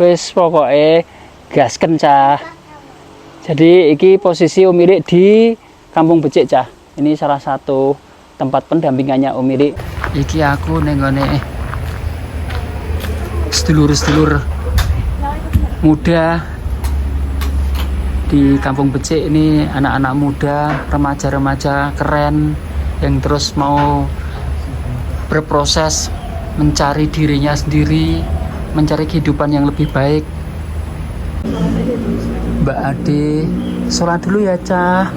Wis pokoknya gasken cah. Jadi iki posisi Om Irik di Kampung Becik cah. Ini salah satu tempat pendampingannya Om Irik. Iki aku nenggone sedulur-sedulur muda di Kampung Becik. Ini anak-anak muda, remaja-remaja keren yang terus mau berproses mencari dirinya sendiri, mencari kehidupan yang lebih baik. Mbak Ade, sholat dulu ya cah.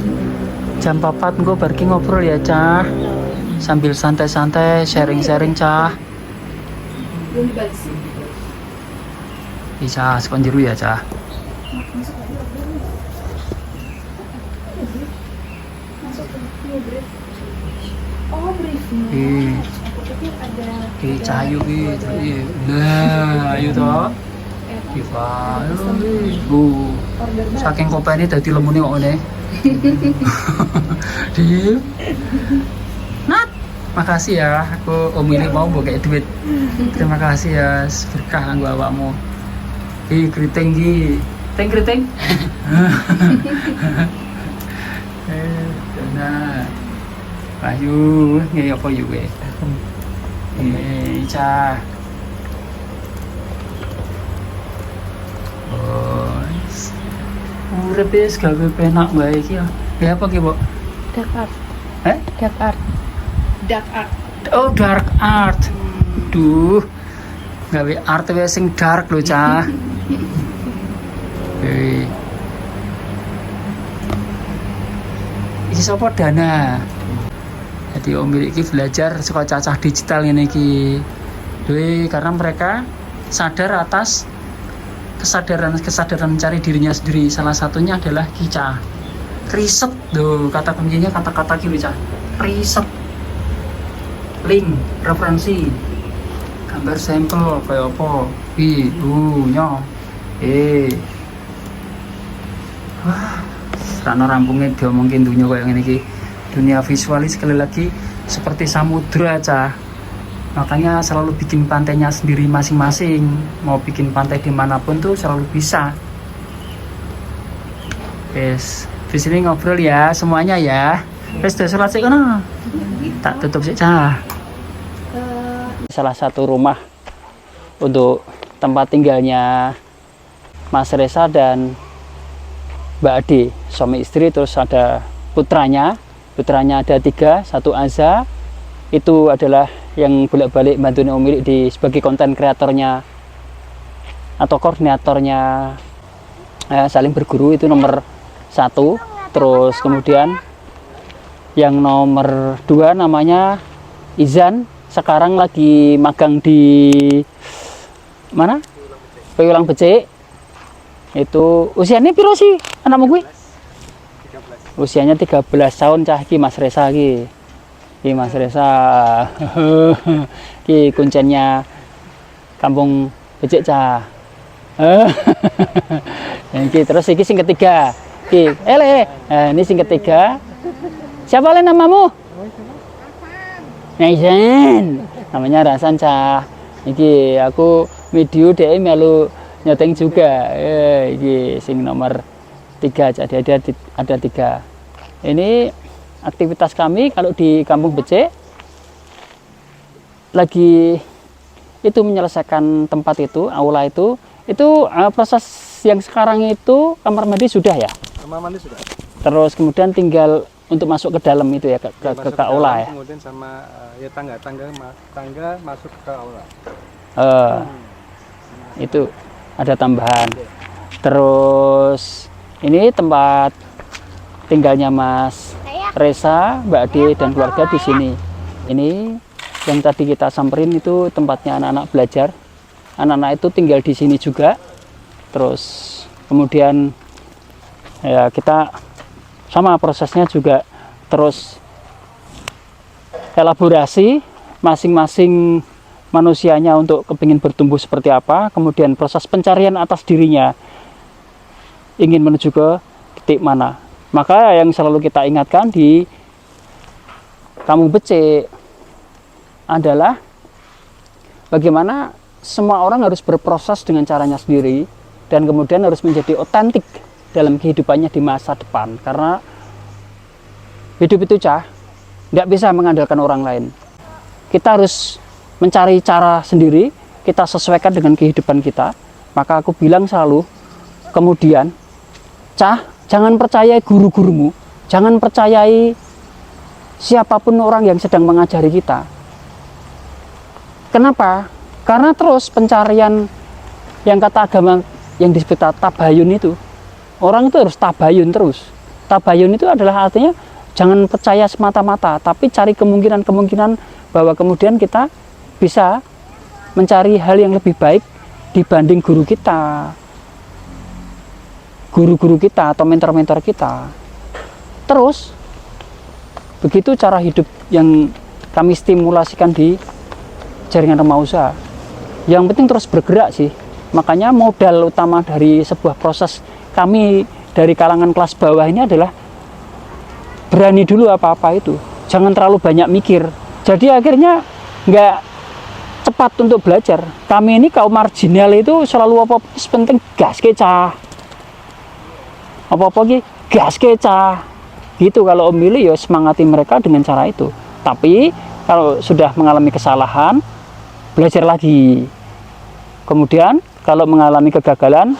Jam 4 gue pergi ngobrol ya cah. Sambil santai-santai sharing-sharing cah. Bisa sekon jeru ya cah. Cahayu gitu. Nah, ayo toh. Iva, saking kopi ini dadi lemune kok ngene. Di. Nat, makasih ya. Aku Om Irik mau mbok duit. Terima kasih ya, berkah kanggo awakmu. Kriting iki. Kriting. Nah. Ayo, ngene apa yo kowe? Cah. Urip wis gawe penak bae iki ya. Ya apa ki, Bu? Dark art. Dark art. Dark art. Oh, dark art. Duh. Gawe art wis sing dark lho, Cah. Iki sapa Dana? Jadi Om Irik iki belajar saka cacah digital ngene iki. Karena mereka sadar atas kesadaran mencari dirinya sendiri. Salah satunya adalah Kica. Riset tuh kata kuncinya, kata-kata ki Cah. Riset. Link, referensi. Gambar sampel kayak apa? Nyo. Wah, serana rampungnya diomongin dunia kayak ngene iki. Dunia visualis sekali lagi seperti samudra Cah. Makanya selalu bikin pantainya sendiri masing-masing. Mau bikin pantai dimanapun tuh selalu bisa. Yes, di sini ngobrol ya semuanya ya. Wes sholat sik kono. Tak tutup sik Cah. Salah satu rumah untuk tempat tinggalnya Mas Reza dan Mbak Ade, suami istri, terus ada putranya ada 3, 1 Aza. Itu adalah yang bolak-balik bantuin Om Irik sebagai konten kreatornya atau koordinatornya saling berguru, itu nomor 1. Terus kemudian yang nomor 2 namanya Izan, sekarang lagi magang di mana? Piulang Becik. Itu usianya piro sih anakmu gue? 13. Usianya 13 tahun Cah iki Mas Reza iki. Iki Mas Reza. Iki kuncennya Kampung Becik Cah. Iki terus iki sing ketiga. Iki ini sing ketiga. Siapa le namamu? Rasan. Namanya Rasan Cah. Iki aku video dhek melu nyoteng juga. Iki sing nomor 3 Cah. Ada 3. Ini aktivitas kami kalau di Kampung Becik lagi itu menyelesaikan tempat itu, aula itu proses yang sekarang itu kamar mandi sudah ya? Kamar mandi sudah. Terus kemudian tinggal untuk masuk ke dalam itu ya, ke aula ya? Kemudian sama ya tangga masuk ke aula. Itu ada tambahan. Terus ini tempat tinggalnya Mas Reza, Mbak Ade dan keluarga di sini. Ini yang tadi kita samperin itu tempatnya anak-anak belajar. Anak-anak itu tinggal di sini juga. Terus kemudian ya kita sama prosesnya juga terus elaborasi masing-masing manusianya untuk kepingin bertumbuh seperti apa. Kemudian proses pencarian atas dirinya ingin menuju ke titik mana. Maka yang selalu kita ingatkan di Kampung Becik adalah bagaimana semua orang harus berproses dengan caranya sendiri dan kemudian harus menjadi otentik dalam kehidupannya di masa depan, karena hidup itu tidak bisa mengandalkan orang lain. Kita harus mencari cara sendiri, kita sesuaikan dengan kehidupan kita. Maka aku bilang selalu, kemudian jangan percayai guru-gurumu, jangan percayai siapapun orang yang sedang mengajari kita. Kenapa? Karena terus pencarian yang kata agama yang disebut tabayun itu, orang itu harus tabayun terus. Tabayun itu adalah artinya jangan percaya semata-mata, tapi cari kemungkinan-kemungkinan bahwa kemudian kita bisa mencari hal yang lebih baik dibanding guru kita, guru-guru kita atau mentor-mentor kita. Terus begitu cara hidup yang kami stimulasikan di jaringan rumah usaha. Yang penting terus bergerak sih. Makanya modal utama dari sebuah proses kami dari kalangan kelas bawah ini adalah berani dulu apa-apa itu, jangan terlalu banyak mikir. Jadi akhirnya nggak cepat untuk belajar. Kami ini kaum marginal itu selalu apa-apa penting gas kecah, apa-apa gas kecah gitu. Kalau Om Willy ya semangati mereka dengan cara itu. Tapi kalau sudah mengalami kesalahan, belajar lagi. Kemudian kalau mengalami kegagalan,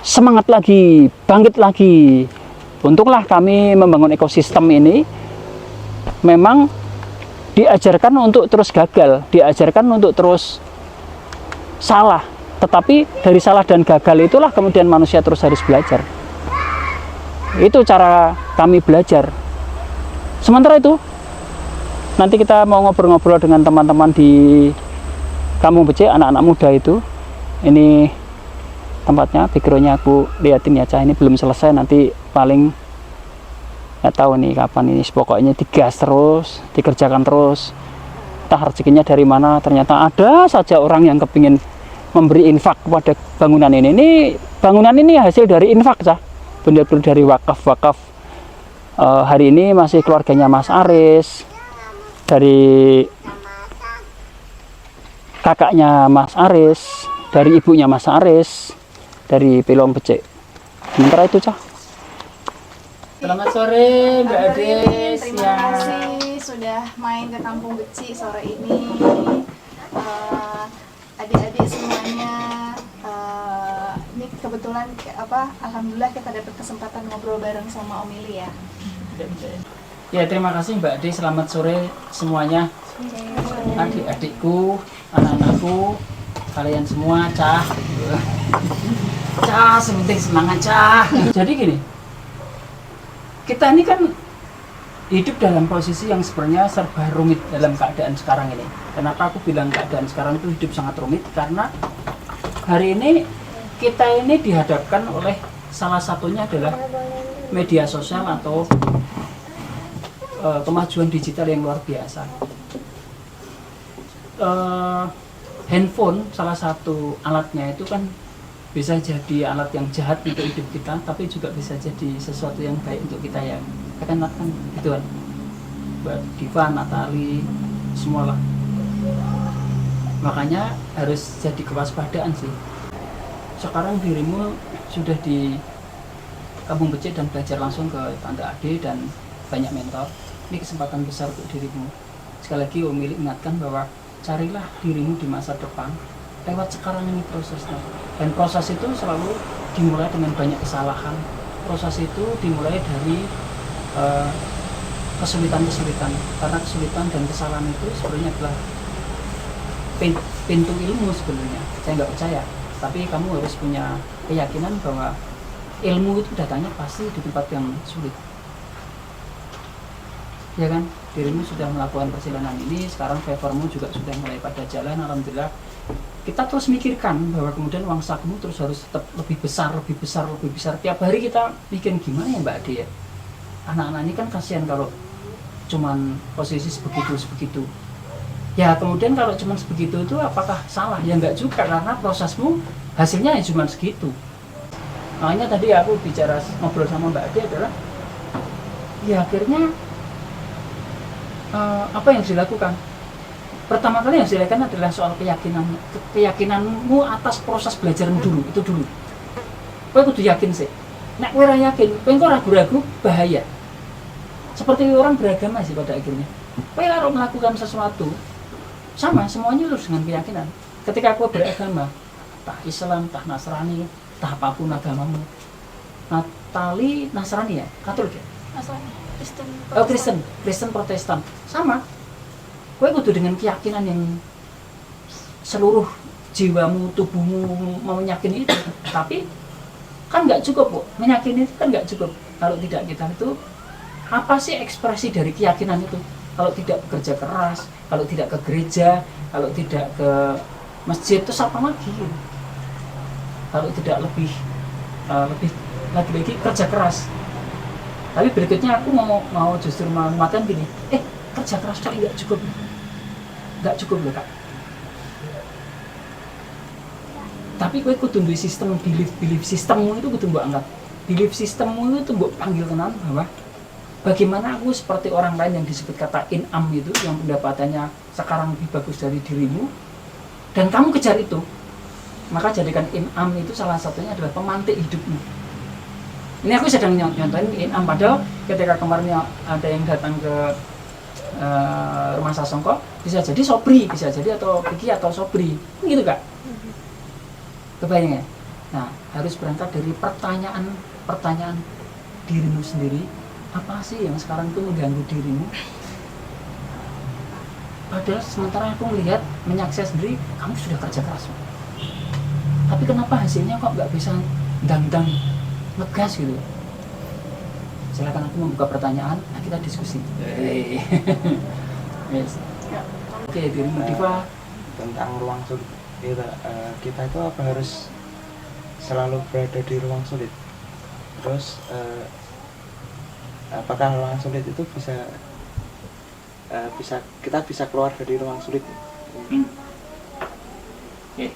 semangat lagi, bangkit lagi. Untunglah kami membangun ekosistem ini memang diajarkan untuk terus gagal, diajarkan untuk terus salah. Tetapi dari salah dan gagal itulah kemudian manusia terus harus belajar. Itu cara kami belajar. Sementara itu, nanti kita mau ngobrol-ngobrol dengan teman-teman di Kampung Becik, anak-anak muda itu. Ini tempatnya, backgroundnya aku liatin ya, ini belum selesai, nanti paling nggak tahu nih kapan ini. Pokoknya digas terus, dikerjakan terus. Entah rezekinya dari mana, ternyata ada saja orang yang kepingin memberi infak kepada bangunan ini. Bangunan ini hasil dari infak benar-benar dari wakaf. Hari ini masih keluarganya Mas Aris, dari kakaknya Mas Aris, dari ibunya Mas Aris, dari Pelong Becik. Sementara itu Selamat sore Mbak Ades. Terima kasih sudah main ke Kampung Becik sore ini. Adik-adik semuanya, ini kebetulan alhamdulillah kita dapat kesempatan ngobrol bareng sama Om Willy ya. Ya, terima kasih Mbak Ade. Selamat sore semuanya. Adik-adikku, anak-anakku, kalian semua, sementing semangat, Jadi gini, kita ini kan hidup dalam posisi yang sebenarnya serba rumit dalam keadaan sekarang ini. Kenapa aku bilang keadaan sekarang itu hidup sangat rumit? Karena hari ini kita ini dihadapkan oleh salah satunya adalah media sosial atau kemajuan digital yang luar biasa. Handphone salah satu alatnya itu kan bisa jadi alat yang jahat untuk hidup kita, tapi juga bisa jadi sesuatu yang baik untuk kita ya. Kan gitu kan, buat Diva, Natali, semualah. Makanya harus jadi kewaspadaan sih. Sekarang dirimu sudah di Kampung Becik dan belajar langsung ke Tante Ade dan banyak mentor. Ini kesempatan besar untuk dirimu. Sekali lagi Om Willy ingatkan bahwa carilah dirimu di masa depan lewat sekarang ini prosesnya. Dan proses itu selalu dimulai dengan banyak kesalahan. Proses itu dimulai dari kesulitan-kesulitan. Karena kesulitan dan kesalahan itu sebenarnya adalah pintu ilmu sebenarnya. Saya nggak percaya, tapi kamu harus punya keyakinan bahwa ilmu itu datangnya pasti di tempat yang sulit. Ya kan, dirimu sudah melakukan perjalanan ini, sekarang favormu juga sudah mulai pada jalan, alhamdulillah. Kita terus mikirkan bahwa kemudian uang sakumu terus harus tetap lebih besar. Tiap hari kita mikir gimana ya Mbak Ade ya, anak-anak ini kan kasihan kalau cuman posisi sebegitu. Ya kemudian kalau cuman sebegitu itu apakah salah? Ya enggak juga, karena prosesmu hasilnya ya cuman segitu. Makanya tadi aku ngobrol sama Mbak Ade adalah ya akhirnya apa yang dilakukan? pertama kali yang saya lakukan adalah soal keyakinanmu atas proses belajarmu dulu, itu dulu. Kowe kudu yakin sih. Nek kowe ora yakin, kowe engko ragu-ragu bahaya. Seperti orang beragama sih pada akhirnya. Kowe kalau melakukan sesuatu sama semuanya harus dengan keyakinan. Ketika kowe beragama, entah Islam, entah Nasrani, entah apapun agamamu. Natali Nasrani ya, Katolik ya? Nasrani, Kristen. Oh, Kristen Protestan. Sama. Kowe kudu dengan keyakinan yang seluruh jiwamu, tubuhmu mau meyakini itu. Tapi kan nggak cukup, Bu. Meyakini itu kan nggak cukup. Kalau tidak kita itu, apa sih ekspresi dari keyakinan itu? Kalau tidak bekerja keras, kalau tidak ke gereja, kalau tidak ke masjid, itu apa lagi? Kalau tidak lebih lagi kerja keras. Tapi berikutnya aku mau justru mengatakan gini, kerja keras kok nggak cukup loh Kak. Tapi kowe kudu duwe sistem belief sistemmu itu kudu mbok angkat. Belief sistemmu itu mbok panggil tenan bahwa bagaimana aku seperti orang lain yang disebut kata in'am itu, yang pendapatannya sekarang lebih bagus dari dirimu, dan kamu kejar itu. Maka jadikan in'am itu salah satunya adalah pemantik hidupmu. Ini aku sedang nyontohin in'am, padahal ketika kemarin ada yang datang ke rumah Sasongko, bisa jadi Sobri, bisa jadi atau Piki atau Sobri, gitu Kak. Kebayang ya? Nah, harus berangkat dari pertanyaan dirimu sendiri. Apa sih yang sekarang itu mengganggu dirimu? Padahal sementara aku melihat, menyaksikan sendiri, kamu sudah kerja keras. Tapi kenapa hasilnya kok nggak bisa dang-dang ngegas gitu? Silakan aku membuka pertanyaan, nah kita diskusi. Yes. Oke, dirimu Diva. Tentang ruang sulit, kita itu apa harus selalu berada di ruang sulit? Terus apakah ruang sulit itu kita bisa keluar dari ruang sulit? Oke.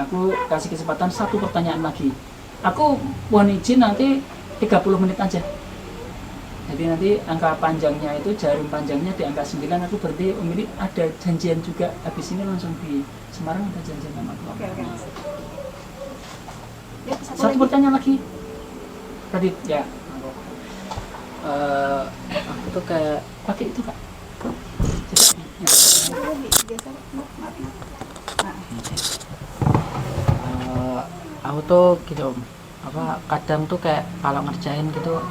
Aku kasih kesempatan satu pertanyaan lagi. Aku mohon izin nanti 30 menit aja. Jadi nanti angka panjangnya itu, jarum panjangnya di angka 9. Aku berarti ini ada janjian juga. Habis ini langsung di Semarang ada janjian sama aku. Oke. Ya, Satu pertanyaan lagi. Tadi ya. Aku tuh kayak Pakai itu Kak. aku tuh gitu kadang tuh kayak kalau ngerjain gitu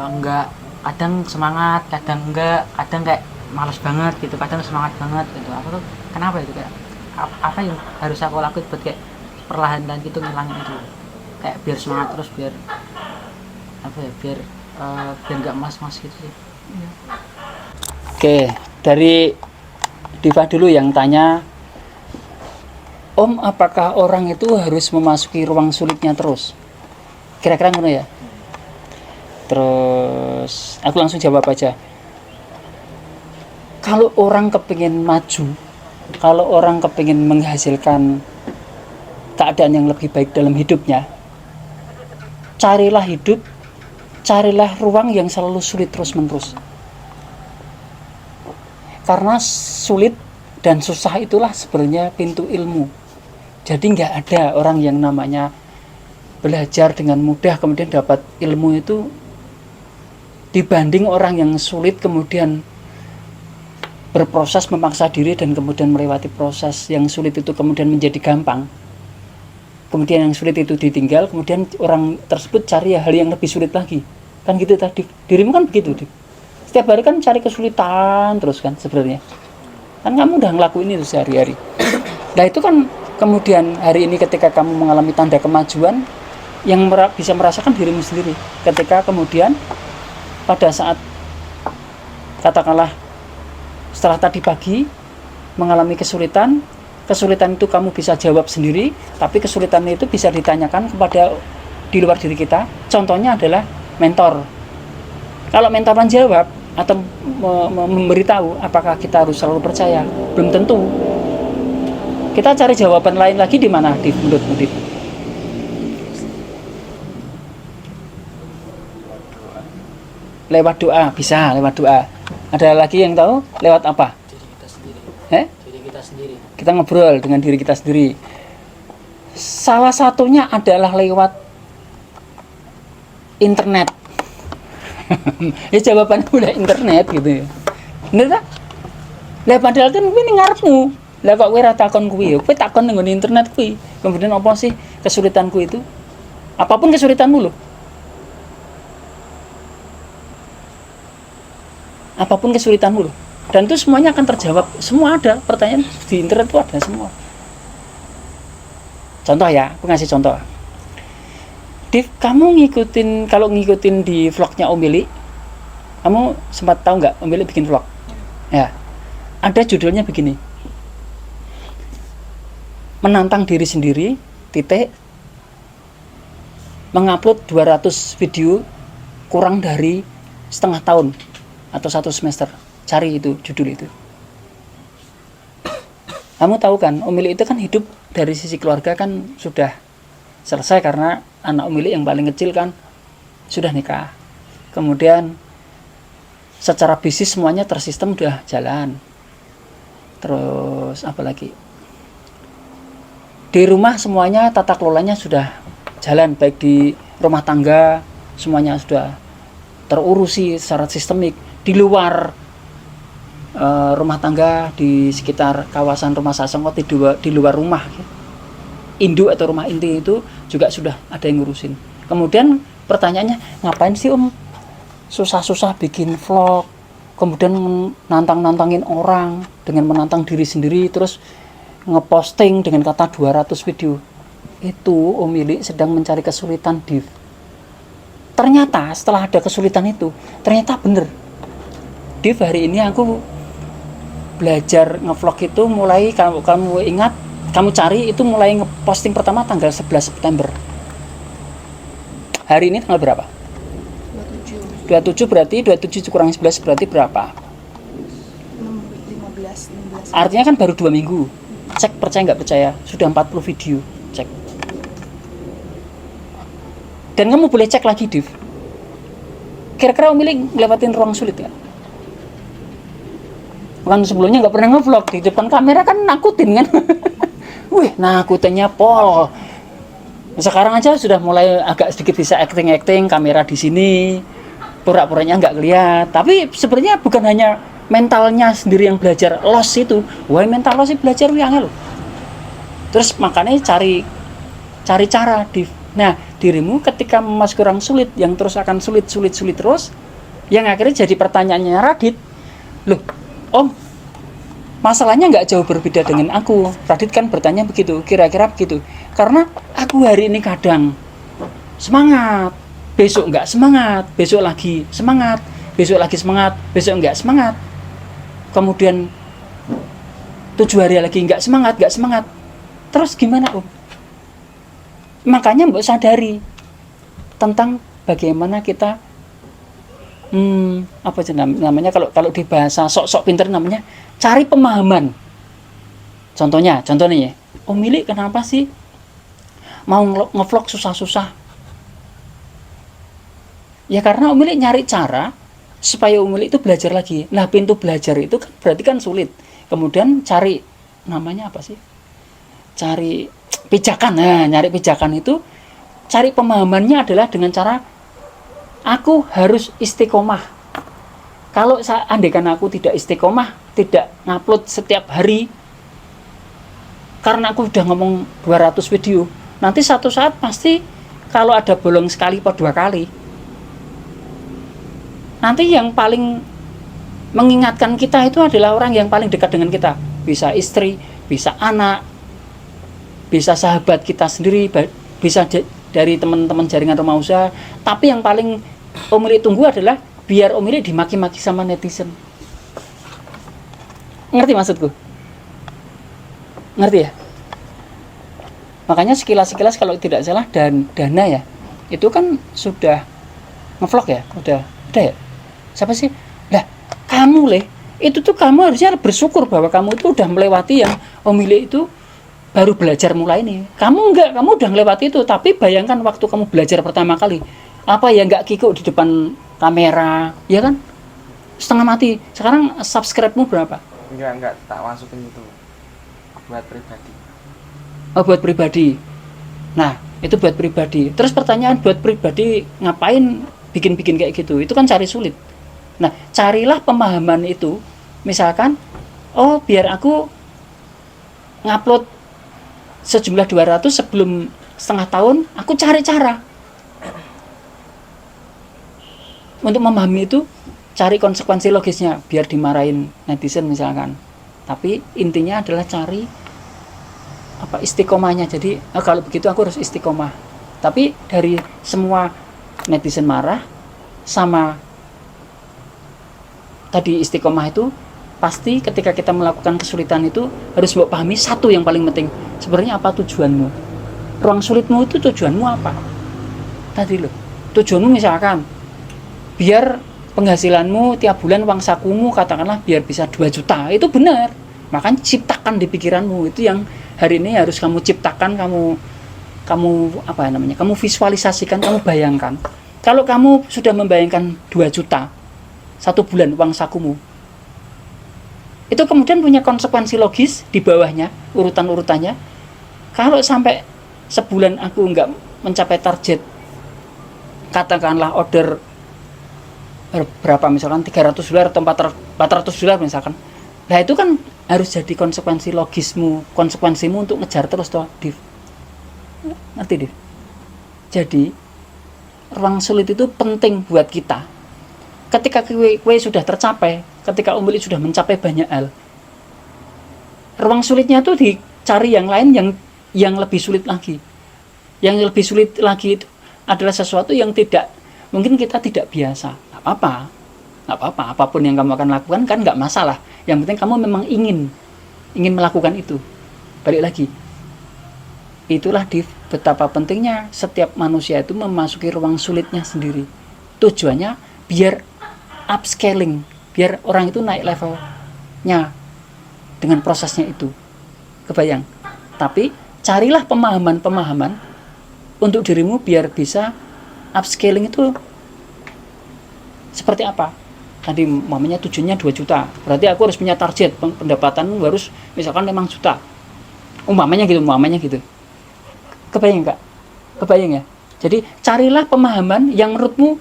enggak, kadang semangat, kadang enggak, kadang kayak malas banget gitu, kadang semangat banget gitu. Aku tuh kenapa itu, kayak apa yang harus aku lakuin buat kayak perlahan-lahan gitu ngilangin itu, kayak biar semangat terus, biar biar nggak mas-mas gitu sih. Oke, dari Diva dulu yang tanya, Om, apakah orang itu harus memasuki ruang sulitnya terus? Kira-kira ngono ya? Terus aku langsung jawab aja. Kalau orang kepingin maju, kalau orang kepingin menghasilkan keadaan yang lebih baik dalam hidupnya, carilah ruang yang selalu sulit terus-menerus. Karena sulit dan susah itulah sebenarnya pintu ilmu. Jadi nggak ada orang yang namanya belajar dengan mudah kemudian dapat ilmu itu, dibanding orang yang sulit kemudian berproses memaksa diri dan kemudian melewati proses yang sulit itu kemudian menjadi gampang. Kemudian yang sulit itu ditinggal, kemudian orang tersebut cari hal yang lebih sulit lagi. Kan gitu tadi. Dirimu kan begitu, Dik. Setiap hari kan cari kesulitan terus kan sebenarnya. Kan kamu udah ngelakuin itu sehari-hari. Nah itu kan kemudian hari ini ketika kamu mengalami tanda kemajuan, yang bisa merasakan dirimu sendiri. Ketika kemudian pada saat katakanlah setelah tadi pagi mengalami kesulitan itu kamu bisa jawab sendiri, tapi kesulitan itu bisa ditanyakan kepada di luar diri kita. Contohnya adalah mentor. Kalau mentor menjawab atau memberitahu, apakah kita harus selalu percaya? Belum tentu. Kita cari jawaban lain lagi di mana, di menurutmu? Lewat doa, bisa lewat doa. Ada lagi yang tahu lewat apa? kita ngobrol dengan diri kita sendiri. Salah satunya adalah lewat internet. Ya jawabannya udah internet gitu. Bener tak? Lah padahal kan kuwi ning ngarepmu. Lah kok kowe ora takon kuwi, kowe takon ning internet kuwi. Kemudian apa sih kesulitanku itu? Apapun kesulitanmu loh. Apapun kesulitanmu loh. Dan itu semuanya akan terjawab. Semua ada, pertanyaan di internet itu ada semua. Contoh ya, aku ngasih contoh. Div, kamu kalau ngikutin di vlognya Om Willy, kamu sempat tahu nggak Om Willy bikin vlog? Ya, ada judulnya begini. Menantang diri sendiri, titik, mengupload 200 video kurang dari setengah tahun atau 1 semester. Cari itu, judul itu. Kamu tahu kan, Om Willy itu kan hidup dari sisi keluarga kan sudah selesai karena anak Om Willy yang paling kecil kan sudah nikah. Kemudian secara bisnis semuanya tersistem udah jalan. Terus apa lagi? Di rumah semuanya tata kelolanya sudah jalan, baik di rumah tangga semuanya sudah terurusi secara sistemik. Di luar rumah tangga, di sekitar kawasan rumah Sasongko, di luar rumah ya. Induk atau rumah inti itu juga sudah ada yang ngurusin. Kemudian pertanyaannya, ngapain sih Om susah-susah bikin vlog, kemudian nantang-nantangin orang dengan menantang diri sendiri, terus ngeposting dengan kata 200 video. Itu Om Willy sedang mencari kesulitan, Div. Ternyata setelah ada kesulitan itu, ternyata bener, Div, hari ini aku belajar ngevlog itu mulai, kamu ingat, kamu cari itu mulai ngeposting pertama tanggal 11 September. Hari ini tanggal berapa? 27 berarti 27 kurang 11 berarti berapa? 15. Artinya kan baru 2 minggu. Cek, percaya nggak percaya, sudah 40 video. Cek. Dan kamu boleh cek lagi, Div. Kira-kira Om Willy ngelewatin ruang sulit nggak? Bukan sebelumnya nggak pernah ngevlog, di depan kamera kan nakutin kan. Wih, nakutinnya pol. Sekarang aja sudah mulai agak sedikit bisa acting, kamera di sini, pura-puranya nggak kelihatan. Tapi sebenarnya bukan hanya mentalnya sendiri yang belajar loss itu. Wah, mental loss sih belajar yang loh. Terus makanya cari cara, Div. Nah, dirimu ketika memasuki orang sulit, yang terus akan sulit terus, yang akhirnya jadi pertanyaannya Radit, loh, Om, masalahnya nggak jauh berbeda dengan aku. Radit kan bertanya begitu, kira-kira begitu. Karena aku hari ini kadang semangat, besok nggak semangat, besok lagi semangat, besok lagi semangat, besok nggak semangat. Kemudian 7 hari lagi nggak semangat. Terus gimana, Om? Makanya mbak sadari tentang bagaimana kita apa sih namanya, kalau di bahasa sok-sok pinter namanya cari pemahaman. Contohnya ya, Om Willy kenapa sih mau ngevlog susah-susah? Ya karena Om Willy nyari cara supaya Om Willy itu belajar lagi. Nah, pintu belajar itu kan berarti kan sulit. Kemudian cari namanya apa sih? Cari pijakan. Nah, nyari pijakan itu, cari pemahamannya adalah dengan cara aku harus istiqomah. Kalau andaikan aku tidak istiqomah, tidak ngupload setiap hari, karena aku udah ngomong 200 video, nanti satu saat pasti kalau ada bolong sekali atau 2 kali, nanti yang paling mengingatkan kita itu adalah orang yang paling dekat dengan kita. Bisa istri, bisa anak, bisa sahabat kita sendiri, bisa dari teman-teman jaringan rumah usaha. Tapi yang paling Om Willy tunggu adalah biar Om Willy dimaki-maki sama netizen. Ngerti maksudku? Ngerti ya? Makanya sekilas kalau tidak salah, Dana ya, itu kan sudah ngevlog ya, udah ya. Siapa sih? Lah, kamu itu tuh kamu harusnya bersyukur bahwa kamu itu udah melewati yang Om Willy itu baru belajar mulai nih. Kamu enggak, kamu udah melewati itu. Tapi bayangkan waktu kamu belajar pertama kali, apa ya nggak kikuk di depan kamera, ya kan? Setengah mati. Sekarang subscribe-mu berapa? Enggak, tak masukin itu. buat pribadi. Oh, buat pribadi. Nah, itu buat pribadi. Terus pertanyaan, buat pribadi ngapain bikin-bikin kayak gitu? Itu kan cari sulit. Nah, carilah pemahaman itu. Misalkan, oh biar aku ngupload sejumlah 200 sebelum setengah tahun, aku cari cara. Untuk memahami itu, cari konsekuensi logisnya, biar dimarahin netizen misalkan. Tapi intinya adalah cari istiqomahnya. Jadi kalau begitu aku harus istiqomah. Tapi dari semua netizen marah sama tadi istiqomah itu, pasti ketika kita melakukan kesulitan itu harus mbok pahami satu yang paling penting. Sebenarnya apa tujuanmu? Ruang sulitmu itu tujuanmu apa? Tadi loh, tujuanmu misalkan biar penghasilanmu tiap bulan, uang sakumu katakanlah biar bisa 2 juta. Itu benar. Makanya ciptakan di pikiranmu. Itu yang hari ini harus kamu ciptakan, kamu visualisasikan, kamu bayangkan. Kalau kamu sudah membayangkan 2 juta 1 bulan uang sakumu, itu kemudian punya konsekuensi logis di bawahnya, urutan-urutannya. Kalau sampai sebulan aku nggak mencapai target, katakanlah order berapa, misalkan $300 atau $400 misalkan, nah itu kan harus jadi konsekuensi logismu, konsekuensimu untuk ngejar terus toh, Div. Ngerti, Div? Jadi ruang sulit itu penting buat kita. Ketika kue sudah tercapai, ketika Om Willy sudah mencapai banyak hal, ruang sulitnya tuh dicari yang lain yang lebih sulit lagi. Yang lebih sulit lagi itu adalah sesuatu yang mungkin kita tidak biasa. Nggak apa-apa, apapun yang kamu akan lakukan kan nggak masalah. Yang penting kamu memang ingin melakukan itu. Balik lagi, itulah betapa pentingnya setiap manusia itu memasuki ruang sulitnya sendiri. Tujuannya biar upscaling, biar orang itu naik levelnya dengan prosesnya itu. Kebayang? Tapi carilah pemahaman untuk dirimu biar bisa upscaling itu seperti apa. Tadi mamanya tujuannya 2 juta, berarti aku harus punya target pendapatan harus misalkan 5 juta. Umpamanya gitu. Kebayang nggak? Kebayang ya? Jadi carilah pemahaman yang menurutmu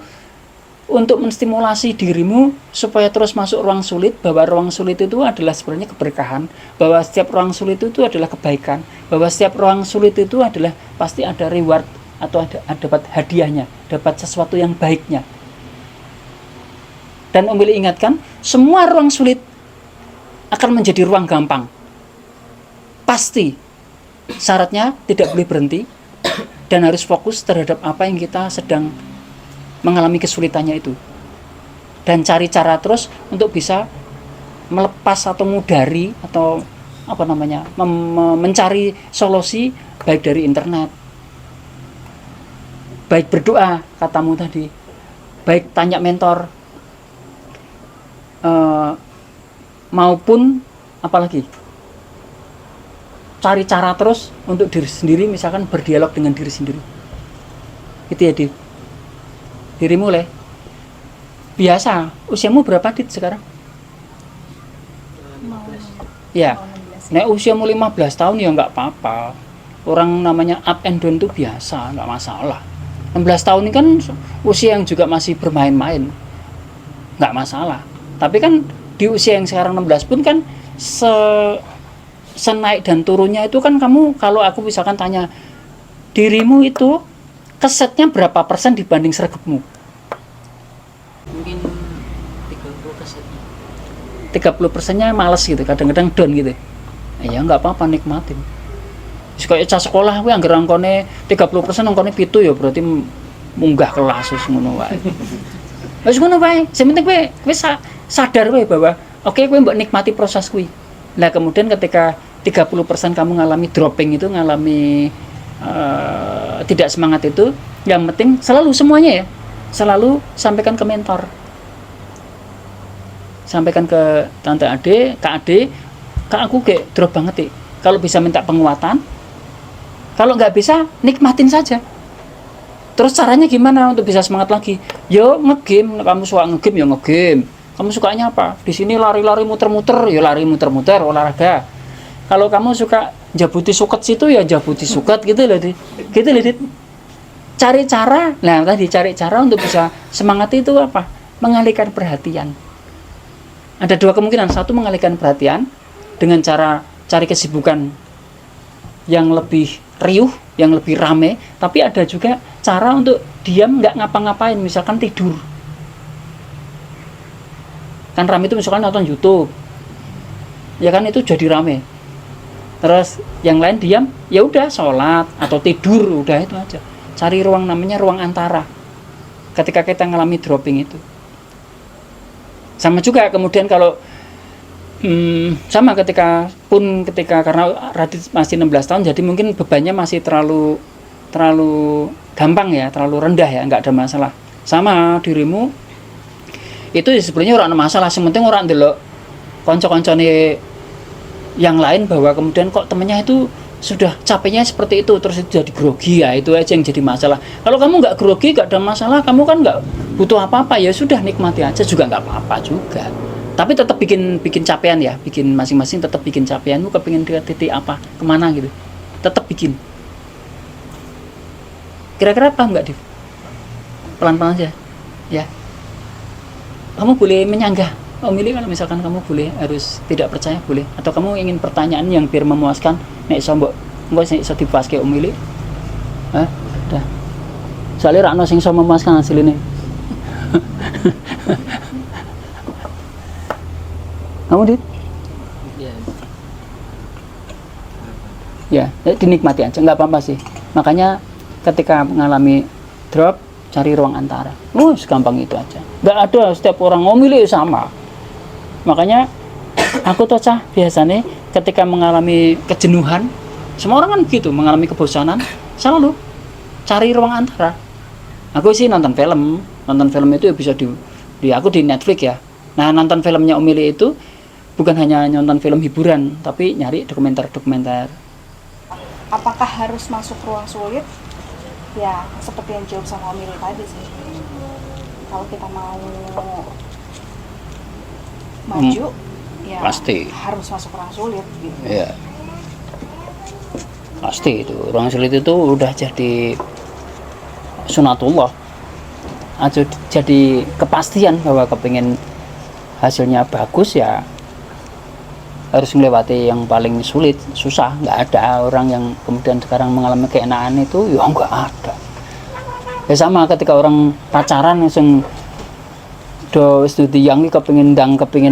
untuk menstimulasi dirimu supaya terus masuk ruang sulit, bahwa ruang sulit itu adalah sebenarnya keberkahan, bahwa setiap ruang sulit itu adalah kebaikan, bahwa setiap ruang sulit itu adalah pasti ada reward atau ada dapat hadiahnya, dapat sesuatu yang baiknya. Dan Om Willy ingatkan, semua ruang sulit akan menjadi ruang gampang. Pasti. Syaratnya tidak boleh berhenti dan harus fokus terhadap apa yang kita sedang mengalami kesulitannya itu. Dan cari cara terus untuk bisa melepas atau mengudari atau mencari solusi, baik dari internet, baik berdoa katamu tadi, baik tanya mentor, maupun apalagi cari cara terus untuk diri sendiri, misalkan berdialog dengan diri sendiri. Itu ya, Div. Dirimu mulai biasa. Usiamu berapa, Dit, sekarang? 15. Ya. Nek usiamu 15 tahun ya nggak apa-apa. Orang namanya up and down itu biasa, nggak masalah. 16 tahun ini kan usia yang juga masih bermain-main, nggak masalah. Tapi kan di usia yang sekarang 16 pun kan senaik dan turunnya itu kan kamu, kalau aku misalkan tanya dirimu itu kesetnya berapa persen dibanding sregepmu? Mungkin 30 kesetnya. 30%-nya males gitu, kadang-kadang down gitu. Ya nggak apa-apa, nikmatin. Kayak cah sekolah kuwi anggere angkone 30% angkone 7 ya berarti munggah kelas wis ngono wae. Wis ngono wae. Sing penting kowe sadar wae bahwa oke, kowe mbok nikmati proses kuwi. Nah, kemudian ketika 30% kamu ngalami dropping itu, ngalami tidak semangat itu, yang penting selalu semuanya ya, selalu sampaikan ke mentor. Sampaikan ke tante Ade, Kak Ade, Kak aku kayak drop banget kalau bisa minta penguatan, kalau nggak bisa nikmatin saja. Terus caranya gimana untuk bisa semangat lagi? Yo ngegame, kamu suka ngegame ya ngegame. Kamu sukanya apa? Di sini lari-lari muter-muter, ya lari muter-muter olahraga. Kalau kamu suka jabuti suket situ ya jabuti suket gitu loh, Dit. Gitu loh, Dit. Cari cara, nah tadi cari cara untuk bisa semangat itu apa? Mengalihkan perhatian. Ada dua kemungkinan, satu mengalihkan perhatian dengan cara cari kesibukan yang lebih riuh, yang lebih rame, tapi ada juga cara untuk diam nggak ngapa-ngapain, misalkan tidur. Kan rame itu misalkan nonton YouTube, ya kan itu jadi rame. Terus yang lain diam, ya udah sholat atau tidur, udah itu aja. Cari ruang, namanya ruang antara. Ketika kita ngalami dropping itu, sama juga kemudian kalau sama ketika karena Radit masih 16 tahun, jadi mungkin bebannya masih terlalu gampang ya, terlalu rendah ya, nggak ada masalah. Sama dirimu itu ya sebenarnya orang ada masalah, sementing orang delok konco-koncone yang lain bahwa kemudian kok temennya itu sudah capeknya seperti itu terus itu jadi grogi, ya itu aja yang jadi masalah. Kalau kamu nggak grogi, nggak ada masalah, kamu kan nggak butuh apa-apa, ya sudah nikmati aja juga nggak apa-apa juga. Tapi tetap bikin capaian ya, bikin masing-masing tetap bikin capaianmu, kepingin ke titik apa, kemana gitu, tetap bikin. Kira-kira paham nggak, Div? Pelan-pelan aja, ya. Kamu boleh menyanggah, Omili, kalau misalkan kamu boleh, harus tidak percaya boleh, atau kamu ingin pertanyaan yang biar memuaskan, nek sombok, enggak iso dipaske Omili, udah. Soalnya rakno sing iso memuaskan hasil ini. Kamu, Dit? Ya, dinikmati aja, nggak apa-apa sih. Makanya ketika mengalami drop, cari ruang antara. Segampang itu aja. Nggak ada setiap orang memilih sama. Makanya aku tuh biasanya ketika mengalami kejenuhan, semua orang kan gitu, mengalami kebosanan, selalu cari ruang antara. Aku sih nonton film itu ya bisa aku di Netflix ya. Nah, nonton filmnya Omili itu bukan hanya nonton film hiburan, tapi nyari dokumenter. Apakah harus masuk ruang sulit? Ya, seperti yang jawab sama Omili tadi sih. Kalau kita mau maju, ya pasti harus masuk ruang sulit gitu. Iya. Pasti itu. Ruang sulit itu udah jadi sunatullah. Jadi kepastian bahwa kepingin hasilnya bagus ya harus melewati yang paling sulit, susah. Nggak ada orang yang kemudian sekarang mengalami keenaan itu, ya nggak ada. Ya sama ketika orang pacaran langsung do studi yang kepingin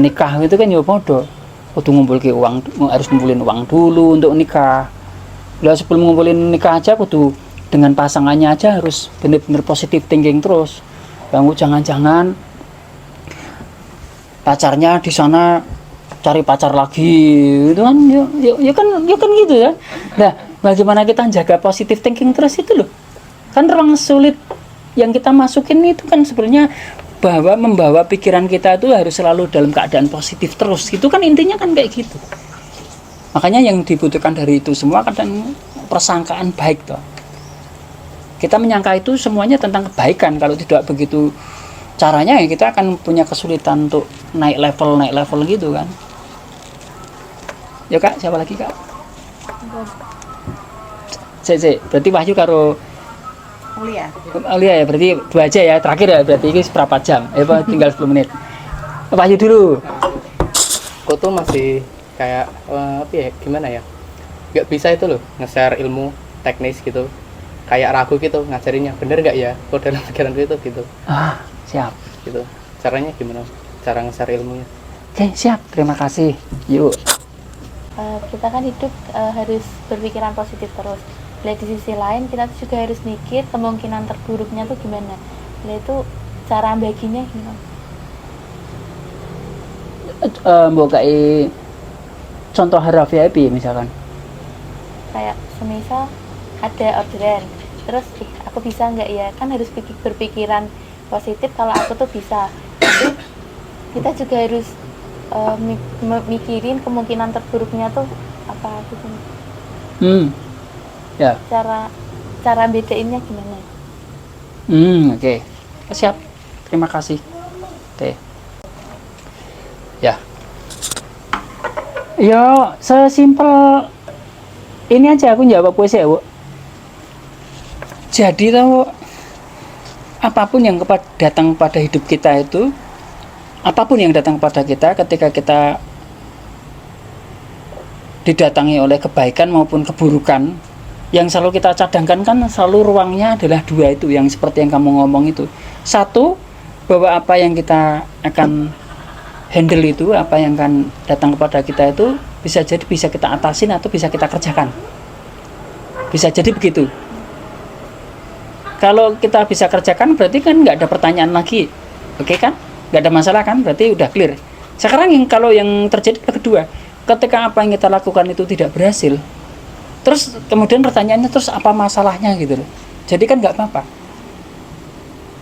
nikah itu kan ya podo. Kudu ngumpulke uang, harus ngumpulin uang dulu untuk nikah. Lah sebelum ngumpulin nikah aja kudu dengan pasangannya aja harus benar-benar positive thinking terus. Kamu jangan-jangan pacarnya di sana cari pacar lagi, itu kan ya kan gitu ya. Nah, bagaimana kita jaga positive thinking terus itu loh. Kan ruang sulit yang kita masukin itu kan sebenarnya bahwa membawa pikiran kita itu harus selalu dalam keadaan positif terus. Itu kan intinya kan kayak gitu. Makanya yang dibutuhkan dari itu semua kadang persangkaan baik toh. Kita menyangka itu semuanya tentang kebaikan. Kalau tidak begitu caranya ya kita akan punya kesulitan untuk naik level gitu kan. Ya Kak, siapa lagi Kak? Berarti Wahyu karo Aulia ya, berarti 2 aja ya, terakhir ya, berarti ini berapa jam? Tinggal 10 menit. Wahyu dulu. Aku tuh masih kayak gimana ya? Nggak bisa itu loh, nge-share ilmu teknis gitu. Kayak ragu gitu ngajarinnya, bener nggak ya? Kok dalam pikiran itu gitu. Siap. Gitu. Caranya gimana? Cara nge-share ilmunya? Oke, siap. Terima kasih. Yuk. Kita kan hidup harus berpikiran positif terus. Lihat di sisi lain kita juga harus mikir kemungkinan terburuknya tuh gimana. Lihat itu cara baginya gimana? Mbok kayak contoh harafiah misalkan. Kayak semisal ada orderan, terus aku bisa nggak ya? Kan harus berpikiran positif kalau aku tuh bisa. Tapi kita juga harus mikirin kemungkinan terburuknya tuh apa gitu. Ya. Cara bedainnya gimana? Oke. Siap. Terima kasih. Ya. Ya sesimpel ini aja aku jawab puisi ya, Bu. Jadi tahu apapun yang datang pada hidup kita itu, apapun yang datang pada kita ketika kita didatangi oleh kebaikan maupun keburukan, yang selalu kita cadangkan kan selalu ruangnya adalah dua itu, yang seperti yang kamu ngomong itu. Satu, bahwa apa yang kita akan handle itu, apa yang akan datang kepada kita itu bisa jadi bisa kita atasin atau bisa kita kerjakan. Bisa jadi begitu. Kalau kita bisa kerjakan berarti kan nggak ada pertanyaan lagi, oke kan? Nggak ada masalah kan? Berarti udah clear. Sekarang kalau yang terjadi kedua, ketika apa yang kita lakukan itu tidak berhasil, terus kemudian pertanyaannya terus apa masalahnya gitu loh. Jadi kan nggak apa-apa.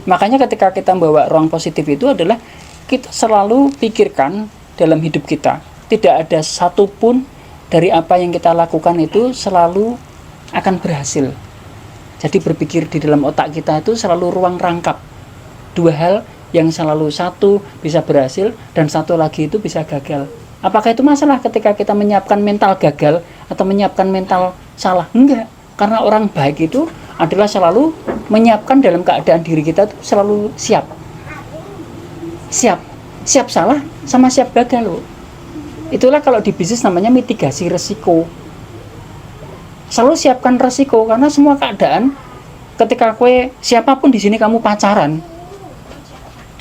Makanya ketika kita membawa ruang positif itu adalah kita selalu pikirkan dalam hidup kita, tidak ada satupun dari apa yang kita lakukan itu selalu akan berhasil. Jadi berpikir di dalam otak kita itu selalu ruang rangkap. Dua hal yang selalu satu bisa berhasil dan satu lagi itu bisa gagal. Apakah itu masalah ketika kita menyiapkan mental gagal atau menyiapkan mental salah? Enggak. Karena orang baik itu adalah selalu menyiapkan dalam keadaan diri kita itu selalu siap. Siap salah sama siap gagal loh. Itulah kalau di bisnis namanya mitigasi resiko. Selalu siapkan resiko karena semua keadaan ketika kue siapapun di sini kamu pacaran.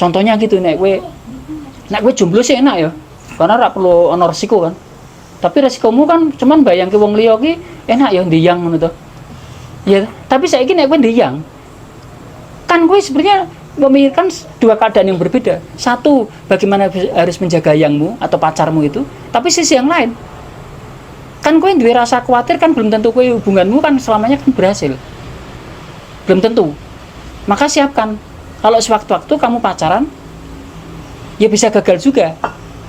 Contohnya gitu nek kue jomblo sih enak ya. Karena rak perlu ono resiko kan. Tapi resikomu kan cuman bayang ke wong liya ki enak ya ndiyang ngono to. Ya, tapi saiki nek kowe ndiyang kan kowe sebenarnya memikirkan dua keadaan yang berbeda. Satu, bagaimana harus menjaga yangmu atau pacarmu itu, tapi sisi yang lain kan kowe duwe rasa khawatir kan belum tentu kowe hubunganmu kan selamanya kan berhasil. Belum tentu. Maka siapkan kalau sewaktu-waktu kamu pacaran ya bisa gagal juga.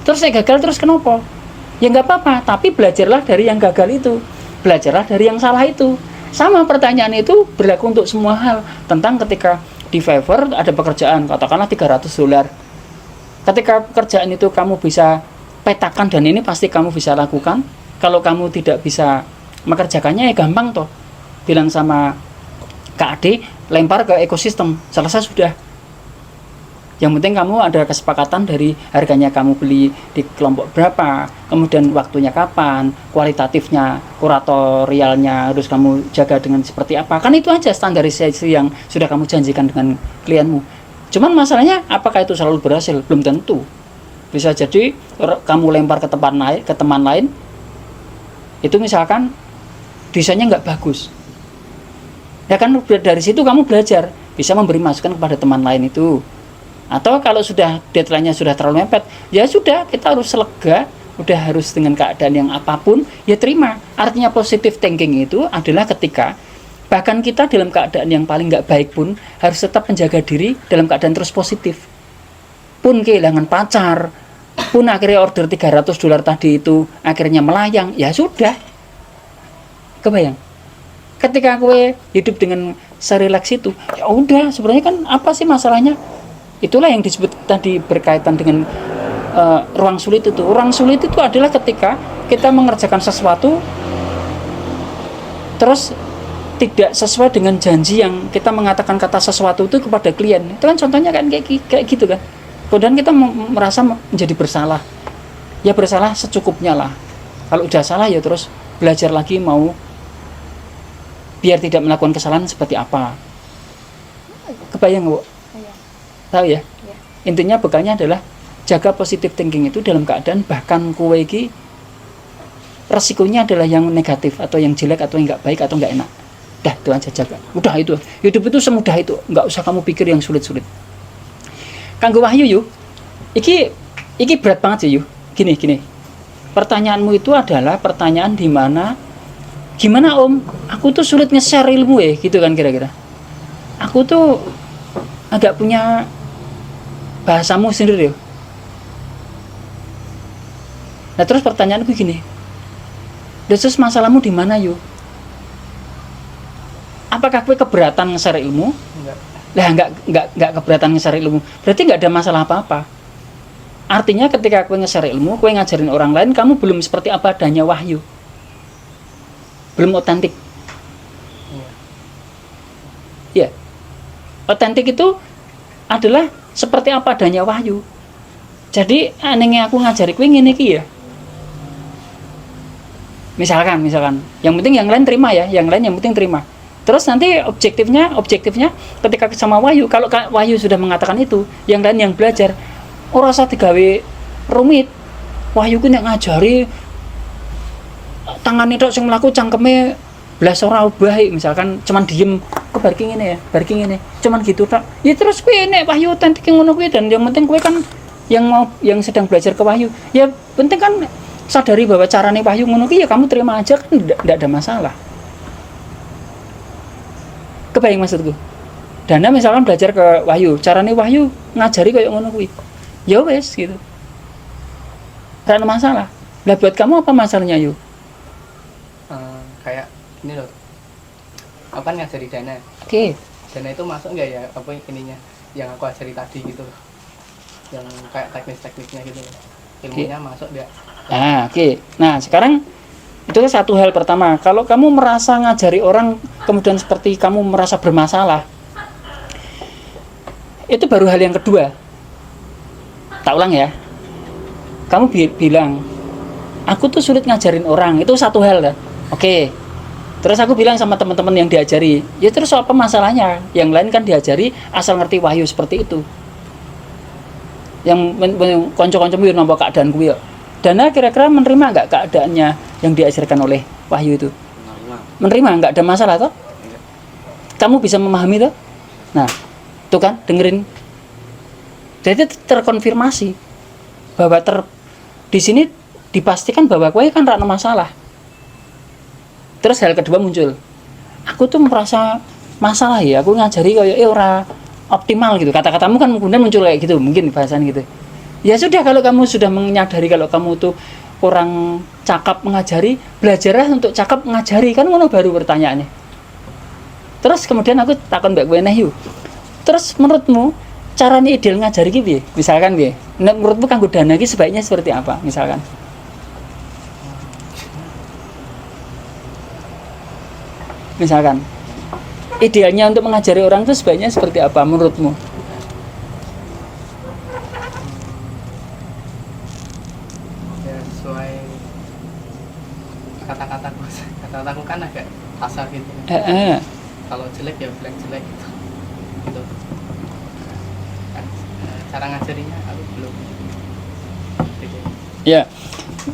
Terus saya gagal terus kenapa? Ya nggak apa-apa, tapi belajarlah dari yang gagal itu. Belajarlah dari yang salah itu. Sama pertanyaan itu berlaku untuk semua hal. Tentang ketika di Fiverr ada pekerjaan, katakanlah $300. Ketika pekerjaan itu kamu bisa petakan dan ini pasti kamu bisa lakukan. Kalau kamu tidak bisa mengerjakannya ya gampang toh. Bilang sama Kak Ade, lempar ke ekosistem. Selesai sudah. Yang penting kamu ada kesepakatan dari harganya kamu beli di kelompok berapa, kemudian waktunya kapan, kualitatifnya, kuratorialnya harus kamu jaga dengan seperti apa. Kan itu aja standarisasi yang sudah kamu janjikan dengan klienmu. Cuman masalahnya apakah itu selalu berhasil? Belum tentu. Bisa jadi kamu lempar ke teman lain, itu misalkan desainnya nggak bagus. Ya kan dari situ kamu belajar, bisa memberi masukan kepada teman lain itu. Atau kalau sudah deadline-nya sudah terlalu mepet, ya sudah kita harus lega, udah harus dengan keadaan yang apapun, ya terima. Artinya positive thinking itu adalah ketika bahkan kita dalam keadaan yang paling nggak baik pun harus tetap menjaga diri dalam keadaan terus positif. Pun kehilangan pacar, pun akhirnya order $300 tadi itu akhirnya melayang, ya sudah. Kebayang? Ketika gue hidup dengan serelaks itu, ya udah sebenarnya kan apa sih masalahnya? Itulah yang disebut tadi berkaitan dengan ruang sulit itu. Ruang sulit itu adalah ketika kita mengerjakan sesuatu terus tidak sesuai dengan janji yang kita mengatakan kata sesuatu itu kepada klien. Itu kan contohnya kan kayak gitu kan. Kemudian kita merasa menjadi bersalah. Ya bersalah secukupnya lah. Kalau udah salah ya terus belajar lagi mau biar tidak melakukan kesalahan seperti apa. Kebayang Bu? Tahu ya? Ya. Intinya bekalnya adalah jaga positive thinking itu dalam keadaan bahkan kue iki resikonya adalah yang negatif atau yang jelek atau yang nggak baik atau nggak enak. Dah itu aja jaga. Udah itu. Hidup itu semudah itu. Nggak usah kamu pikir yang sulit-sulit. Kanggo Wahyu yuk. Iki berat banget sih yuk. Gini. Pertanyaanmu itu adalah pertanyaan di mana gimana Om? Aku tuh sulit nge-share ilmu gitu kan kira-kira. Aku tuh agak punya bahasamu sendiri ya. Nah terus pertanyaanku gini, terus masalahmu di mana yuk? Apakah kowe keberatan nge-share ilmu? Enggak. Lah enggak keberatan nge-share ilmu. Berarti enggak ada masalah apa-apa. Artinya ketika kowe nge-share ilmu, kowe ngajarin orang lain, kamu belum seperti apa adanya wahyu. Belum otentik. Ya. Otentik itu adalah seperti apa adanya wahyu. Jadi anehnya aku ngajari kowe ngene iki ya. Misalkan, yang penting yang lain terima ya, yang penting terima. Terus nanti objektifnya ketika sama wahyu, kalau wahyu sudah mengatakan itu, yang lain yang belajar, ora usah digawe rumit. Wahyu ku nek ngajari tangane tok sing mlaku cangkeme blas ora baik, misalkan cuman diem bar ki ngene ya, bar ki ngene. Cuman gitu tok. Ya terus kowe nek wahyu otentik ngono kuwi, dan yang penting kowe kan yang sedang belajar ke wahyu. Ya penting kan sadari bahwa carane wahyu ngono ki ya kamu terima aja, kan enggak ada masalah. Kebayang maksudku? Dana misalkan belajar ke wahyu, carane wahyu ngajari kayak ngono kuwi. Ya wes gitu. Gak ada masalah. Lah buat kamu apa masalahnya yuk? Kayak ini loh. Apa ngajari Dana? Oke. Dana itu masuk nggak ya apa ininya yang aku ajari tadi gitu loh. Yang kayak teknis-teknisnya gitu loh. Ilmunya masuk nggak? Nah, oke. Nah, sekarang itu kan satu hal pertama. Kalau kamu merasa ngajari orang kemudian seperti kamu merasa bermasalah, itu baru hal yang kedua. Tak ulang ya. Kamu bilang, aku tuh sulit ngajarin orang. Itu satu hal kan. Oke. Terus aku bilang sama teman-teman yang diajari, ya terus apa masalahnya? Yang lain kan diajari asal ngerti wahyu seperti itu. Yang konco-koncomu yo nampa keadaan kuwi yo. Dana kira-kira menerima enggak keadaannya yang diajarkan oleh wahyu itu? Menerima, enggak ada masalah toh? Kamu bisa memahami toh? Nah, itu kan dengerin. Jadi terkonfirmasi bahwa di sini dipastikan bahwa kowe kan ra masalah. Terus hal kedua muncul. Aku tuh merasa masalah ya, aku ngajari kayak ora optimal gitu. Kata-katamu kan kemudian muncul kayak gitu, mungkin bahasan gitu. Ya sudah, kalau kamu sudah menyadari kalau kamu tuh kurang cakap mengajari, belajarlah untuk cakap mengajari, kan ngono baru pertanyaannya. Terus kemudian aku takon mbak kowe yuk. Terus menurutmu caranya ideal ngajari ki piye? Misalkan piye? Menurutmu kanggo Dana ki sebaiknya seperti apa? Misalkan. Misalkan idealnya untuk mengajari orang itu sebaiknya seperti apa menurutmu? Ya sesuai kata-kataku kan agak kasar gitu. Kalau jelek ya bilang jelek gitu. Gitu. Cara ngajarinya aku belum. Gitu. Ya.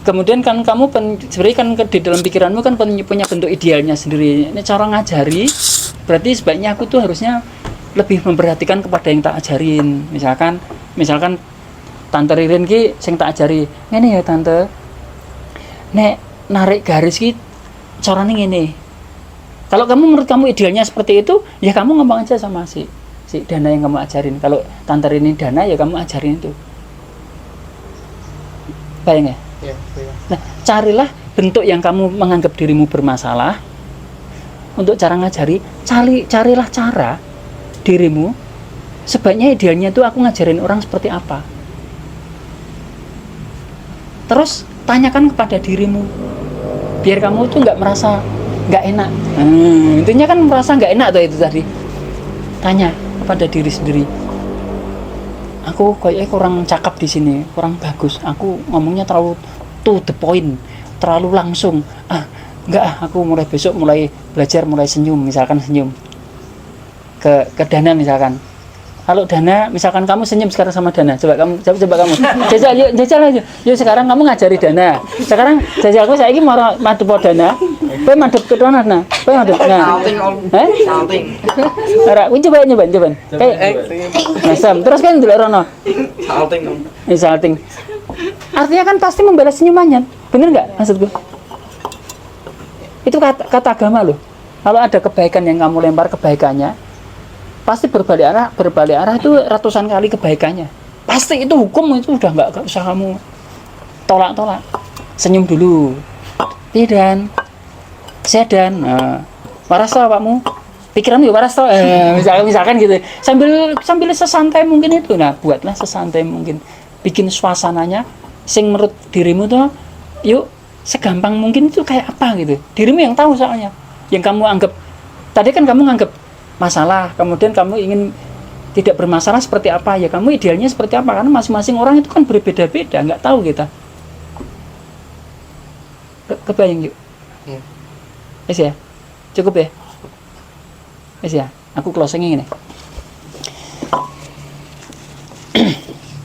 Kemudian kan kamu sebenarnya kan di dalam pikiranmu kan punya bentuk idealnya sendiri. Ini cara ngajari, berarti sebaiknya aku tuh harusnya lebih memperhatikan kepada yang tak ajarin. Misalkan Tante Ririn ki sing tak ajari, ngene ya Tante. Nek narik garis ki carane ngene. Kalau kamu menurut kamu idealnya seperti itu, ya kamu ngomong aja sama si Dana yang kamu ajarin. Kalau Tante Ririn Dana ya kamu ajarin itu. Bayang ya? Ya. Nah, carilah bentuk yang kamu menganggap dirimu bermasalah. Untuk cara ngajari, carilah cara dirimu sebaiknya idealnya itu aku ngajarin orang seperti apa. Terus tanyakan kepada dirimu, biar kamu tuh nggak merasa nggak enak. Intinya kan merasa nggak enak tuh itu tadi. Tanya kepada diri sendiri. Aku kayaknya kurang cakap di sini, kurang bagus. Aku ngomongnya terlalu to the point, terlalu langsung. Enggak, aku mulai besok mulai belajar, mulai senyum, misalkan senyum. Ke Dana misalkan. Kalau Dana, misalkan kamu senyum sekarang sama Dana, coba kamu. Jajal aja. Yuk sekarang kamu ngajari Dana. Sekarang jajal aku saiki mau madhep Dana. Kowe madhep ke Dana. Kowe madhep. Nah. Salting. Ora, kuwi coba. Kayak mesem. Terus kan ndelok rono. Salting. Artinya kan pasti membalas senyumannya. Bener enggak maksudku? Itu kata agama loh. Kalau ada kebaikan yang kamu lempar kebaikannya, pasti berbalik arah itu ratusan kali kebaikannya. Pasti itu hukum, itu udah nggak usah kamu tolak. Senyum dulu. Dan sedan. Waras toh awakmu. Pikiran yuk waras toh. Misalkan gitu. Sambil sesantai mungkin itu. Nah, buatlah sesantai mungkin. bikin suasananya sing menurut dirimu tuh yuk segampang mungkin itu kayak apa gitu. Dirimu yang tahu soalnya. Yang kamu anggap tadi kan kamu nganggap masalah, kemudian kamu ingin tidak bermasalah seperti apa, ya kamu idealnya seperti apa, karena masing-masing orang itu kan berbeda-beda, nggak tahu kita. Kebayang yuk? Iya. Yes ya? Cukup ya? Yes ya? Aku closing ini.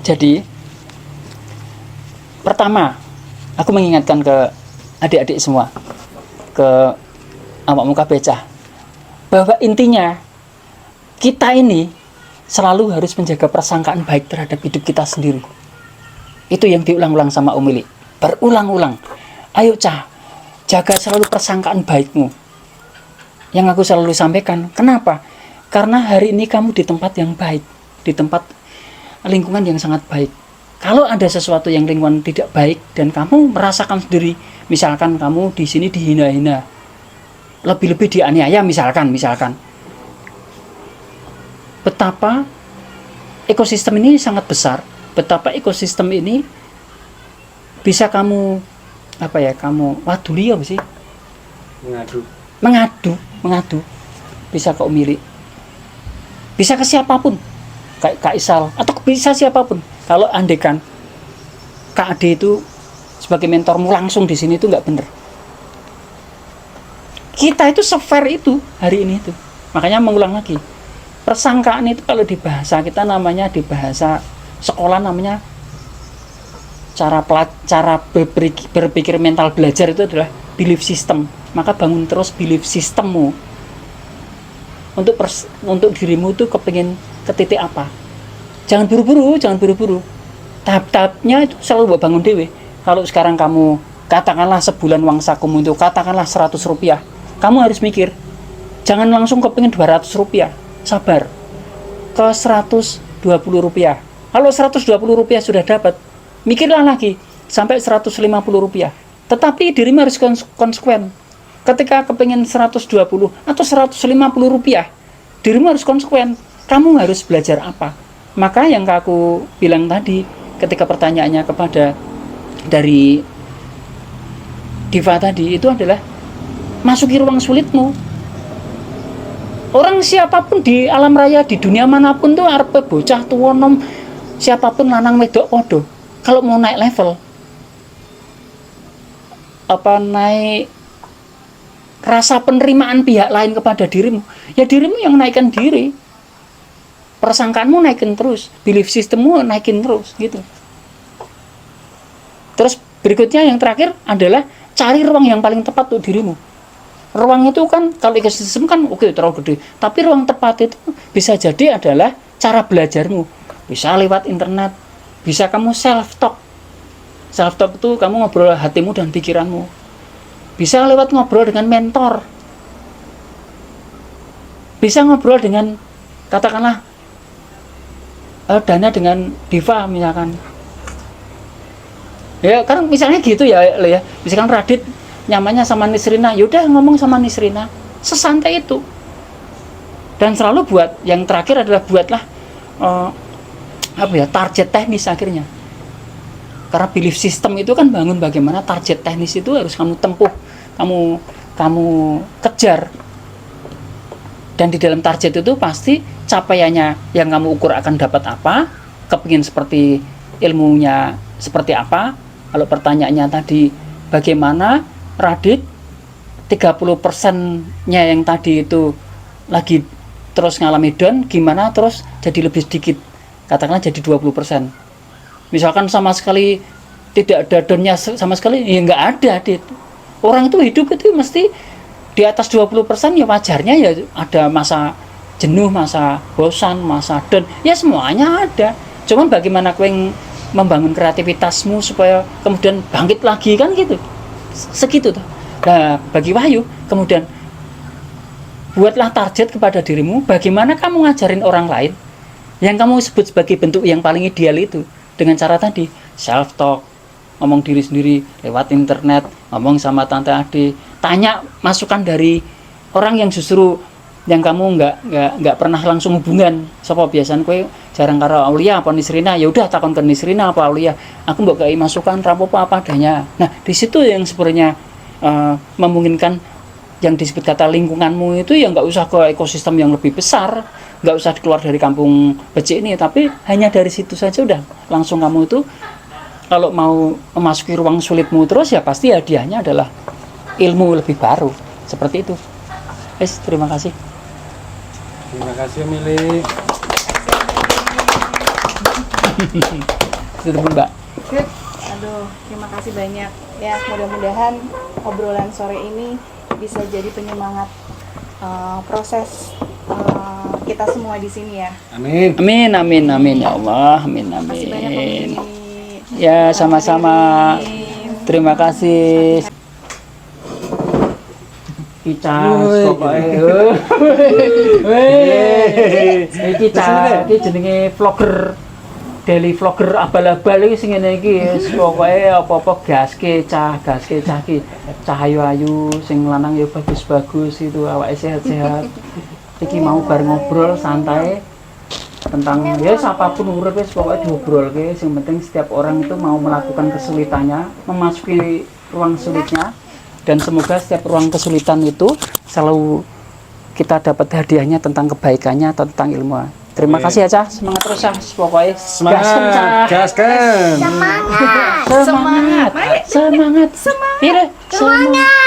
Jadi pertama, aku mengingatkan ke adik-adik semua, ke awak muka becah, bahwa intinya kita ini selalu harus menjaga persangkaan baik terhadap hidup kita sendiri. Itu yang diulang-ulang sama Umili, berulang-ulang. Ayo Cah, jaga selalu persangkaan baikmu. Yang aku selalu sampaikan, kenapa? Karena hari ini kamu di tempat yang baik, di tempat lingkungan yang sangat baik. Kalau ada sesuatu yang lingkungan tidak baik dan kamu merasakan sendiri, misalkan kamu di sini dihina-hina, lebih-lebih dianiaya misalkan, betapa ekosistem ini sangat besar, betapa ekosistem ini bisa kamu waduli apa sih? Mengadu, bisa ke Umili, bisa ke siapapun, kayak Kak Isal, atau bisa siapapun. Kalau andekan Kak Ade itu sebagai mentormu langsung di sini itu nggak bener. Kita itu se-fair itu hari ini itu. Makanya mengulang lagi, persangkaan itu kalau di bahasa kita namanya, di bahasa sekolah namanya cara berpikir mental belajar itu adalah belief system. Maka bangun terus belief systemmu untuk dirimu itu kepingin ke titik apa. Jangan buru-buru. Tahap-tahapnya itu selalu bangun dewe. Kalau sekarang kamu katakanlah sebulan uang sakumu itu katakanlah 100 rupiah, kamu harus mikir, jangan langsung kepingin 200 rupiah, sabar ke 120 rupiah. Kalau 120 rupiah sudah dapat, mikirlah lagi sampai 150 rupiah. Tetapi dirimu harus konsekuen. Ketika kepingin 120 atau 150 rupiah, dirimu harus konsekuen. Kamu harus belajar apa? Maka yang aku bilang tadi ketika pertanyaannya kepada dari Diva tadi itu adalah masuki ruang sulitmu. Orang siapapun di alam raya, di dunia manapun tuh arep bocah tua nom, siapapun lanang wedok podo. Kalau mau naik level, naik rasa penerimaan pihak lain kepada dirimu, ya dirimu yang naikkan diri. Persangkaanmu naikin terus, belief sistemmu naikin terus gitu. Terus berikutnya yang terakhir adalah cari ruang yang paling tepat untuk dirimu. Ruang itu kan kalau ekosistem kan oke, terlalu gede, tapi ruang tepat itu bisa jadi adalah cara belajarmu. Bisa lewat internet, bisa kamu self talk. Self talk itu kamu ngobrol hatimu dan pikiranmu. Bisa lewat ngobrol dengan mentor. Bisa ngobrol dengan katakanlah Dana dengan Diva misalkan. Ya kan misalnya gitu ya. Misalkan Radit nyamannya sama Nisrina, yaudah ngomong sama Nisrina, sesantai itu. Dan selalu buat yang terakhir adalah buatlah target teknis akhirnya. Karena belief system itu kan bangun bagaimana target teknis itu harus kamu tempuh, kamu kejar. Dan di dalam target itu pasti capaiannya yang kamu ukur akan dapat apa, kepingin seperti ilmunya seperti apa. Kalau pertanyaannya tadi bagaimana Radit 30%-nya yang tadi itu lagi terus ngalami down, gimana terus jadi lebih sedikit, katakanlah jadi 20%. Misalkan sama sekali tidak ada down-nya sama sekali, ya nggak ada. Orang itu hidup itu mesti di atas 20%, ya wajarnya ya ada masa jenuh, masa bosan, masa down, ya semuanya ada. Cuman bagaimana kowe membangun kreativitasmu supaya kemudian bangkit lagi kan gitu. Segitu tuh. Nah, bagi Wahyu kemudian buatlah target kepada dirimu, bagaimana kamu ngajarin orang lain yang kamu sebut sebagai bentuk yang paling ideal itu dengan cara tadi self talk, ngomong diri sendiri lewat internet, ngomong sama tante Ade, tanya masukan dari orang yang justru yang kamu nggak pernah langsung hubungan sapa biasan kowe jarang karo Aulia apa Nisrina, ya udah takon ke Nisrina apa Aulia, aku mbok kei masukan rapopo apa adanya. Nah di situ yang sebenarnya memungkinkan yang disebut kata lingkunganmu itu ya nggak usah ke ekosistem yang lebih besar, nggak usah keluar dari kampung becik ini, tapi hanya dari situ saja udah langsung kamu itu kalau mau memasuki ruang sulitmu terus ya pasti hadiahnya adalah ilmu lebih baru seperti itu. Terima kasih. Terima kasih Mili. Itu Mbak. Good. Aduh, terima kasih banyak. Ya, mudah-mudahan obrolan sore ini bisa jadi penyemangat proses kita semua di sini ya. Amin. Amin, amin, amin ya Allah. Amin, Terima kasih banyak amin. Om Ya, sama-sama. Terima kasih. Kita pokoknya. Iki jenenge vlogger. Daily vlogger abal-abal iki sing ngene iki pokoke apa-apa gaske cah iki cah ayu-ayu sing lanang ya bagus-bagus itu awake sehat-sehat. Iki mau bar ngobrol santai tentang ya apapun urip wis pokoke diobrolke, sing penting setiap orang itu mau melakukan kesulitannya, memasuki ruang sulitnya, dan semoga setiap ruang kesulitan itu selalu kita dapat hadiahnya tentang kebaikannya atau tentang ilmu. Terima kasih ya Cah, semangat terus Cah, pokoknya Semangat, gaskan. semangat, semangat, semangat, semangat, semangat.